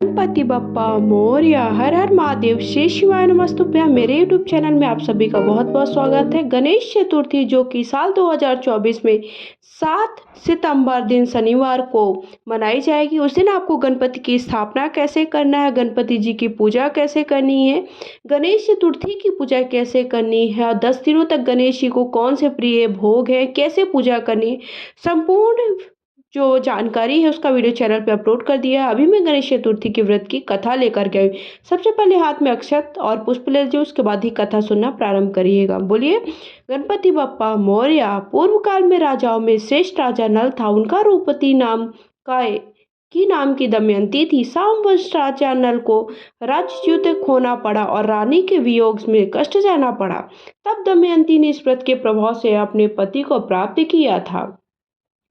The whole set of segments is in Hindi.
गणपति बप्पा मोरया। हर हर महादेव। श्री शिवाय नमस्तुभ्यं। मेरे यूट्यूब चैनल में आप सभी का बहुत बहुत स्वागत है। गणेश चतुर्थी जो कि साल 2024 में 7 सितंबर दिन शनिवार को मनाई जाएगी। उस दिन आपको गणपति की स्थापना कैसे करना है, गणपति जी की पूजा कैसे करनी है, गणेश चतुर्थी की पूजा कैसे करनी है और 10 दिनों तक गणेश जी को कौन से प्रिय भोग है, कैसे पूजा करनी है, संपूर्ण जो जानकारी है उसका वीडियो चैनल पे अपलोड कर दिया है। अभी मैं गणेश चतुर्थी के व्रत की कथा लेकर गई। सबसे पहले हाथ में अक्षत और पुष्प ले लीजिए, उसके बाद ही कथा सुनना प्रारंभ करिएगा। बोलिए गणपति बप्पा मोरया। पूर्व काल में राजाओं में श्रेष्ठ राजा नल था। उनका रूपवती नाम की दमयंती थी। सामवंश राजा नल को राज्यच्युत खोना पड़ा और रानी के वियोग में कष्ट सहना पड़ा। तब दमयंती ने इस व्रत के प्रभाव से अपने पति को प्राप्त किया था।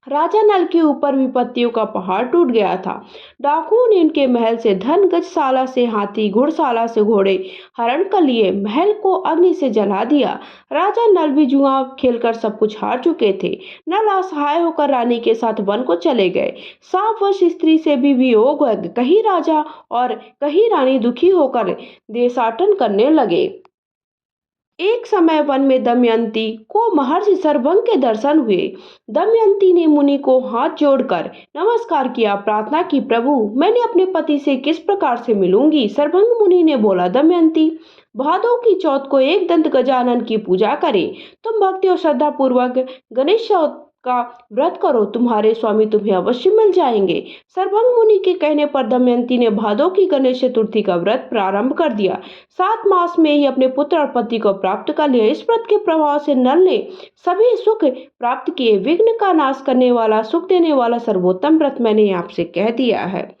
राजा नल के ऊपर विपत्तियों का पहाड़ टूट गया था। डाकुओं ने इनके महल से धन, गजशाला से हाथी, घुड़शाला से घोड़े हरण कर लिए। महल को अग्नि से जला दिया। राजा नल भी जुआ खेलकर सब कुछ हार चुके थे। नल असहाय होकर रानी के साथ वन को चले गए। शापवश स्त्री से भी वियोग हो गया। कहीं राजा और कहीं रानी दुखी होकर देशाटन करने लगे। एक समय वन में दमयंती को महर्षि सर्वभंग के दर्शन हुए। दमयंती ने मुनि को हाथ जोड़कर नमस्कार किया, प्रार्थना की, प्रभु मैंने अपने पति से किस प्रकार से मिलूंगी। सर्वभंग मुनि ने बोला, दमयंती भादों की चौथ को एक दंत गजानन की पूजा करें। तुम भक्ति और श्रद्धा पूर्वक गणेश चौथ का व्रत करो, तुम्हारे स्वामी तुम्हें अवश्य मिल जाएंगे। सर्वभंग मुनि के कहने पर दमयंती ने भादों की गणेश चतुर्थी का व्रत प्रारंभ कर दिया। 7 मास में ही अपने पुत्र और पति को प्राप्त कर लिया। इस व्रत के प्रभाव से नल ने सभी सुख प्राप्त किए। विघ्न का नाश करने वाला, सुख देने वाला सर्वोत्तम व्रत मैंने आपसे कह दिया है।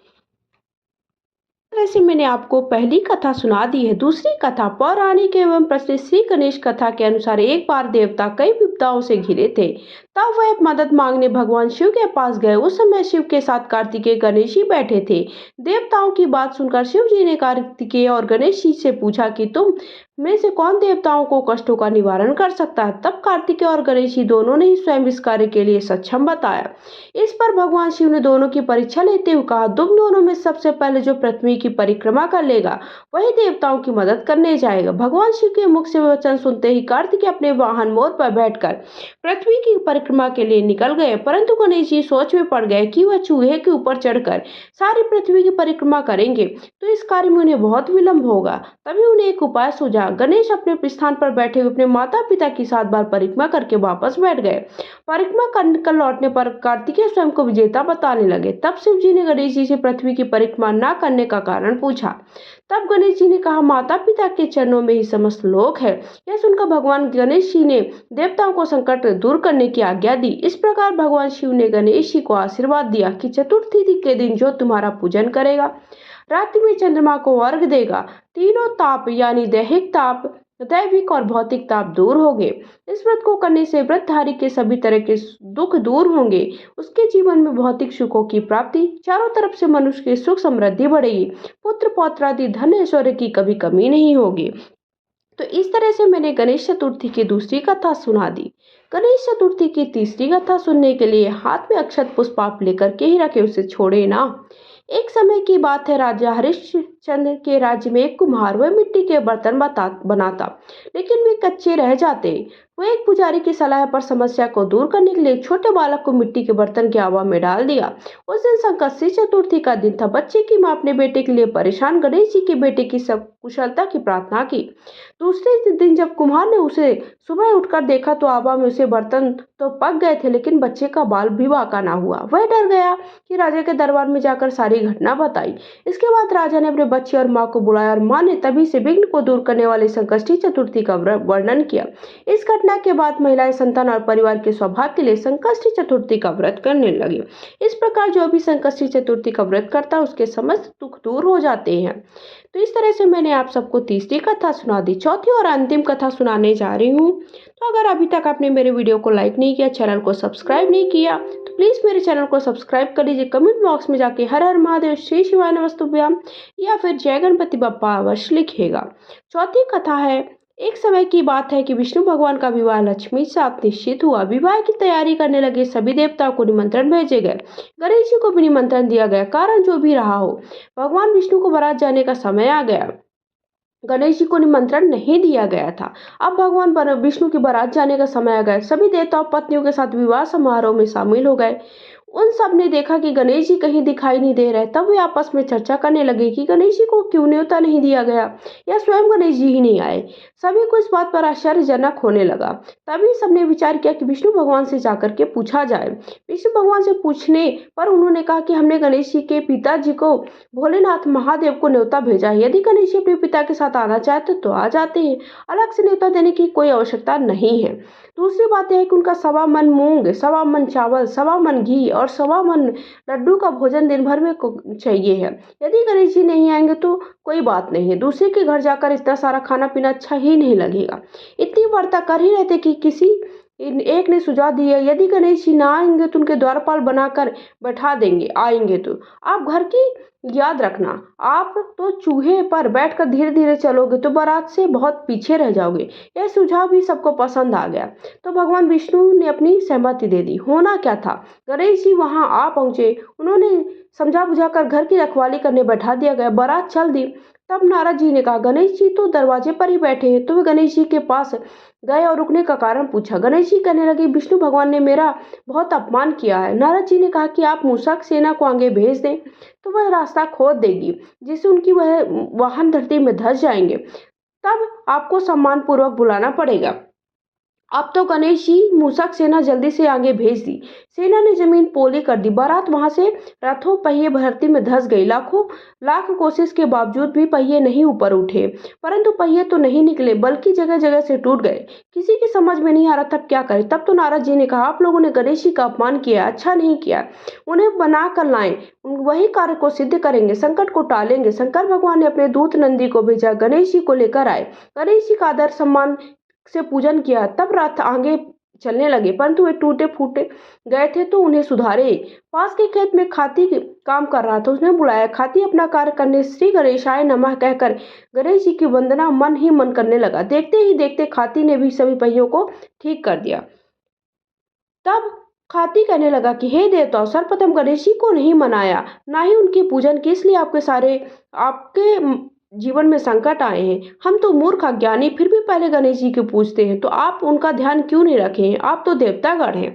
से मैंने आपको पहली कथा सुना दी है। दूसरी कथा पौराणिक एवं प्रसिद्ध श्री गणेश कथा के अनुसार एक बार देवता कई विपदाओं से घिरे थे। तब वह मदद मांगने भगवान शिव के पास गए। उस समय शिव के साथ कार्तिकेय गणेश जी बैठे थे। देवताओं की बात सुनकर शिव जी ने कार्तिकेय और गणेश जी से पूछा कि तुम में से कौन देवताओं को कष्टों का निवारण कर सकता है। तब कार्तिकेय और गणेश जी दोनों ने ही स्वयं इस कार्य के लिए सक्षम बताया। इस पर भगवान शिव ने दोनों की परीक्षा लेते हुए कहा, तुम दोनों में सबसे पहले जो पृथ्वी की परिक्रमा कर लेगा वही देवताओं की मदद करने जाएगा। भगवान शिव के मुख से वचन सुनते ही कार्तिकेय अपने वाहन मोर पर बैठकर पृथ्वी की परिक्रमा के लिए निकल गए। परंतु गणेश जी सोच में पड़ गए कि वह चूहे के ऊपर चढ़कर सारी पृथ्वी की परिक्रमा करेंगे तो इस कार्य में उन्हें बहुत विलंब होगा। तभी उन्हें एक उपाय सूझा। गणेश अपने स्थान पर बैठे हुए अपने माता पिता की 7 बार परिक्रमा करके वापस बैठ गए। परिक्रमा कर लौटने पर कार्तिकेय स्वयं को विजेता बताने लगे। तब शिव जी ने गणेश जी से पृथ्वी की परिक्रमा न करने का कारण पूछा। तब गणेश जी ने कहा, माता पिता के चरणों में ही समस्त लोक है। यह सुनकर भगवान गणेश जी ने देवताओं को संकट दूर करने की आज्ञा दी। इस प्रकार भगवान शिव ने गणेश जी को आशीर्वाद दिया कि चतुर्थी के दिन जो तुम्हारा पूजन करेगा, रात्रि में चंद्रमा को अर्घ देगा, तीनों ताप यानी दैहिक ताप, दैविक और भौतिक ताप दूर होंगे। इस व्रत को करने से व्रतधारी के सभी तरह के दुख दूर होंगे। उसके जीवन में भौतिक सुखों की प्राप्ति, चारों तरफ से मनुष्य की सुख समृद्धि बढ़ेगी, पुत्र पौत्र आदि धन ऐश्वर्य की कभी कमी नहीं होगी। तो इस तरह से मैंने गणेश चतुर्थी की दूसरी कथा सुना दी। गणेश चतुर्थी की तीसरी कथा सुनने के लिए हाथ में अक्षत पुष्प आप लेकर के ही रखे, उसे छोड़े ना। एक समय की बात है, राजा हरिश्चंद्र के राज्य में एक कुम्हार वह मिट्टी के बर्तन बनाता, लेकिन वे कच्चे रह जाते। वह एक पुजारी की सलाह पर समस्या को दूर करने के लिए एक छोटे बालक को मिट्टी के बर्तन के हवा में डाल दिया। उस दिन संकष्टी चतुर्थी का दिन था। बच्चे की मां अपने बेटे के लिए परेशान गणेश जी के बेटे की सब कुशलता की प्रार्थना की। दूसरे दिन जब कुम्हार ने उसे सुबह उठकर देखा तो हवा में उसे बर्तन तो पक गए थे, लेकिन बच्चे का बाल भी बाका ना हुआ। वह डर गया कि राजा के दरबार में जाकर सारी घटना बताई। इसके बाद राजा ने अपने बच्चे और माँ को बुलाया और माँ ने तभी से विघ्न को दूर करने वाली संकष्टी चतुर्थी का वर्णन किया। इस घटना के बाद महिलाएं संतान और परिवार के स्वभाव के लिए संकष्टी चतुर्थी का व्रत करने लगी। इस प्रकार जो भी संकष्टी चतुर्थी का व्रत करता है उसके समस्त दुख दूर हो जाते हैं। तो इस तरह से मैंने आप सबको तीसरी कथा सुना दी। चौथी और अंतिम कथा सुनाने जा रही हूँ। तो अगर अभी तक आपने मेरे वीडियो को लाइक नहीं किया, चैनल को सब्सक्राइब नहीं किया, तो प्लीज मेरे चैनल को सब्सक्राइब कर लीजिए। कमेंट बॉक्स में जाके हर हर महादेव, श्री शिवाय नमस्तुभ्यम या फिर जय गणपति बप्पा अवश्य लिखिएगा। चौथी कथा है, एक समय की बात है कि विष्णु भगवान का विवाह लक्ष्मी के साथ निश्चित हुआ। विवाह की तैयारी करने लगे सभी देवताओं को निमंत्रण भेजे गए। गणेश जी को भी निमंत्रण दिया गया। कारण जो भी रहा हो, भगवान विष्णु को बारात जाने का समय आ गया। गणेश जी को निमंत्रण नहीं दिया गया था। अब भगवान विष्णु की बारात जाने का समय आ गया। सभी देवताओं पत्नियों के साथ विवाह समारोह में शामिल हो गए। उन सब ने देखा कि गणेश जी कहीं दिखाई नहीं दे रहे। तब वे आपस में चर्चा करने लगे कि गणेश जी को क्यों न्योता नहीं दिया गया या स्वयं गणेश जी ही नहीं आए। सभी को इस बात पर आश्चर्यजनक होने लगा। तभी सबने विचार किया कि विष्णु भगवान से जाकर के पूछा जाए। विष्णु भगवान से पूछने पर उन्होंने कहा कि हमने गणेश जी के पिताजी को, भोलेनाथ महादेव को न्योता भेजा है। यदि गणेश जी अपने पिता के साथ आना चाहते तो आ जाते हैं। अलग से न्योता देने की कोई आवश्यकता नहीं है। दूसरी बात यह है कि उनका 1.25 मन मूंग, 1.25 मन चावल, 1.25 मन घी और 1.25 मन लड्डू का भोजन दिन भर में चाहिए है। यदि गणेश जी नहीं आएंगे तो कोई बात नहीं है। दूसरे के घर जाकर इतना सारा खाना पीना अच्छा ही नहीं लगेगा। इतनी वार्ता कर ही रहते कि किसी एक ने सुझाव दिया, यदि गणेश जी ना आएंगे तो उनके द्वारपाल बनाकर बैठा देंगे। आएंगे तो आप घर की याद रखना, आप तो चूहे पर बैठकर धीरे धीरे चलोगे तो बारात से बहुत पीछे रह जाओगे। यह सुझाव भी सबको पसंद आ गया तो भगवान विष्णु ने अपनी सहमति दे दी। होना क्या था, गणेश जी वहां आ पहुंचे। उन्होंने समझा बुझाकर घर की रखवाली करने बैठा दिया गया। बारात चल दी। तब नारद जी ने कहा, गणेश जी तो दरवाजे पर ही बैठे हैं। तो वे गणेश जी के पास गए और रुकने का कारण पूछा। गणेश जी कहने लगे, विष्णु भगवान ने मेरा बहुत अपमान किया है। नारद जी ने कहा कि आप मूषक सेना को आगे भेज दें तो वह रास्ता खोद देगी, जिससे उनकी वह वाहन धरती में धंस जाएंगे। तब आपको सम्मान पूर्वक बुलाना पड़ेगा। अब तो गणेश जी मूषक सेना जल्दी से आगे भेज दी। सेना ने जमीन पोली कर दी। बारात वहां से रथों पहिए धरती में धंस गई। लाखों लाख कोशिश के बावजूद भी पहिए नहीं ऊपर उठे। परंतु पहिए तो नहीं निकले, बल्कि जगह जगह से टूट गए। किसी की समझ में नहीं आ रहा तब क्या करे। तब तो नारद जी ने कहा, आप लोगों ने गणेश जी का अपमान किया, अच्छा नहीं किया। उन्हें बना कर लाएं, वही कार्य को सिद्ध करेंगे, संकट को टालेंगे। शंकर भगवान ने अपने दूत नंदी को भेजा। गणेश जी को लेकर आए। गणेश जी का आदर सम्मान से पूजन किया। तब रथ आगे चलने लगे, परंतु वे टूटे फूटे गए थे तो उन्हें सुधारे। पास के खेत में खाती काम कर रहा था। उसने बुलाया। खाती अपना कार्य करने श्री गणेशाय नमः कहकर गणेश जी की वंदना मन ही मन करने लगा। देखते ही देखते खाती ने भी सभी पहियों को ठीक कर दिया। तब खाती कहने लगा कि हे देवताओं, सर्वप्रथम गणेश जी को नहीं मनाया, ना ही उनकी पूजन की, इसलिए आपके जीवन में संकट आए हैं। हम तो मूर्ख अज्ञानी फिर भी पहले गणेश जी को पूजते हैं, तो आप उनका ध्यान क्यों नहीं रखे हैं? आप तो देवतागण हैं।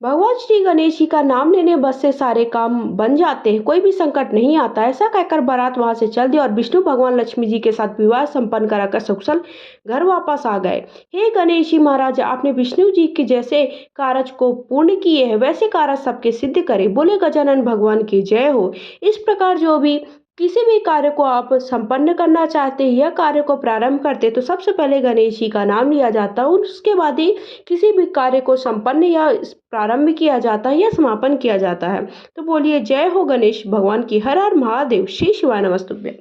भगवान श्री गणेश जी का नाम लेने बस से सारे काम बन जाते हैं, कोई भी संकट नहीं आता। ऐसा कहकर बारात वहां से चल दी और विष्णु भगवान लक्ष्मी जी के साथ विवाह संपन्न कराकर सकुशल घर वापस आ गए। हे गणेश जी महाराज, आपने विष्णु जी के जैसे कार्य को पूर्ण किए हैं, वैसे कार्य सबके सिद्ध करे। बोले गजानन भगवान की जय हो। इस प्रकार जो भी किसी भी कार्य को आप संपन्न करना चाहते हैं या कार्य को प्रारंभ करते तो सबसे पहले गणेश जी का नाम लिया जाता है। उसके बाद ही किसी भी कार्य को संपन्न या प्रारंभ किया जाता है या समापन किया जाता है। तो बोलिए जय हो गणेश भगवान की। हर हर महादेव। श्री शिवाय नमस्तुभ्यं।